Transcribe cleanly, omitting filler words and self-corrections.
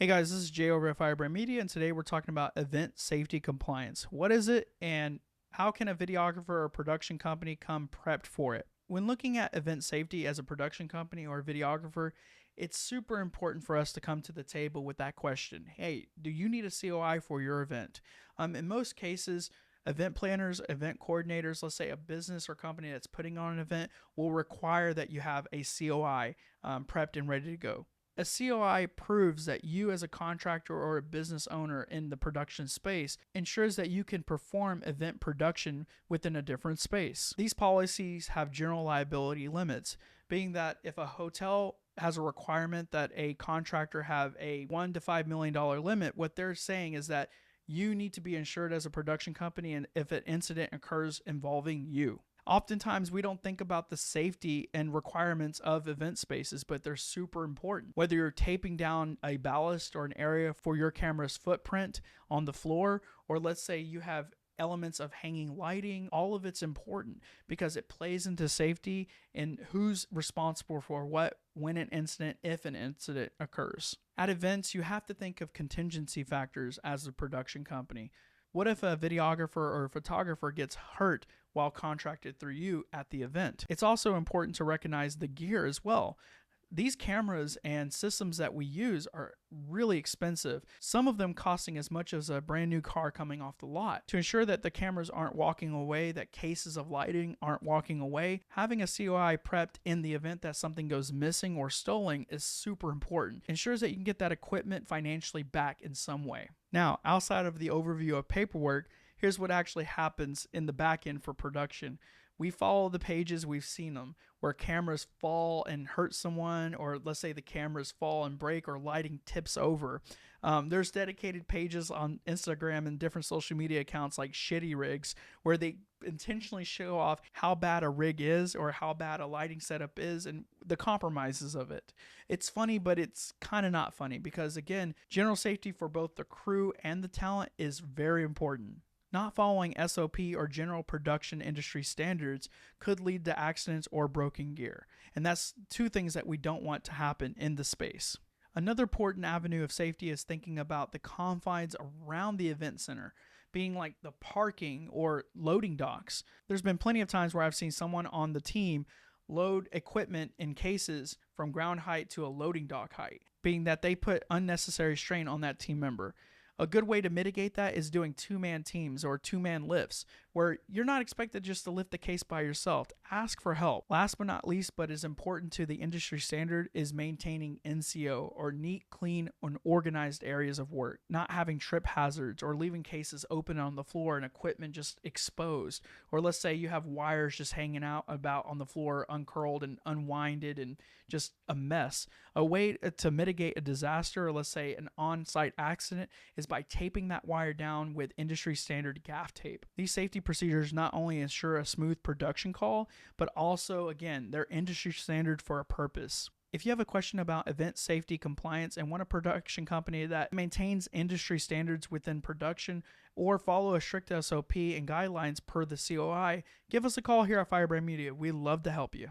Hey guys, this is Jay over at Firebrand Media, and today we're talking about event safety compliance. What is it, and how can a videographer or production company come prepped for it? When looking at event safety as a production company or a videographer, it's super important for us to come to the table with that question. Hey, do you need a COI for your event? In most cases, event planners, event coordinators, let's say a business or company that's putting on an event, will require that you have a COI prepped and ready to go. A COI proves that you, as a contractor or a business owner in the production space, ensures that you can perform event production within a different space. These policies have general liability limits, being that if a hotel has a requirement that a contractor have a $1 to $5 million limit, what they're saying is that you need to be insured as a production company and if an incident occurs involving you. Oftentimes, we don't think about the safety and requirements of event spaces, but they're super important. Whether you're taping down a ballast or an area for your camera's footprint on the floor, or let's say you have elements of hanging lighting, all of it's important because it plays into safety and who's responsible for what, when an incident, if an incident occurs. At events, you have to think of contingency factors as a production company. What if a videographer or a photographer gets hurt while contracted through you at the event? It's also important to recognize the gear as well. These cameras and systems that we use are really expensive, some of them costing as much as a brand new car coming off the lot. To ensure that the cameras aren't walking away, that cases of lighting aren't walking away, having a COI prepped in the event that something goes missing or stolen is super important. It ensures that you can get that equipment financially back in some way. Now, outside of the overview of paperwork, here's what actually happens in the back end for production. We follow the pages, we've seen them, where cameras fall and hurt someone, or let's say the cameras fall and break, or lighting tips over. There's dedicated pages on Instagram and different social media accounts like Shitty Rigs, where they intentionally show off how bad a rig is or how bad a lighting setup is and the compromises of it. It's funny, but it's kind of not funny because, again, general safety for both the crew and the talent is very important. Not following SOP or general production industry standards could lead to accidents or broken gear. And that's two things that we don't want to happen in the space. Another important avenue of safety is thinking about the confines around the event center, being like the parking or loading docks. There's been plenty of times where I've seen someone on the team load equipment in cases from ground height to a loading dock height, being that they put unnecessary strain on that team member. A good way to mitigate that is doing two-man teams or two-man lifts, where you're not expected just to lift the case by yourself. Ask for help. Last but not least, but is important to the industry standard, is maintaining NCO, or neat, clean, and organized areas of work. Not having trip hazards or leaving cases open on the floor and equipment just exposed. Or let's say you have wires just hanging out about on the floor, uncurled and unwinded and just a mess. A way to mitigate a disaster, or let's say an on-site accident, is by taping that wire down with industry standard gaff tape. These safety procedures not only ensure a smooth production call, but also, again, they're industry standard for a purpose. If you have a question about event safety compliance and want a production company that maintains industry standards within production or follow a strict SOP and guidelines per the COI, give us a call here at Firebrand Media. We'd love to help you.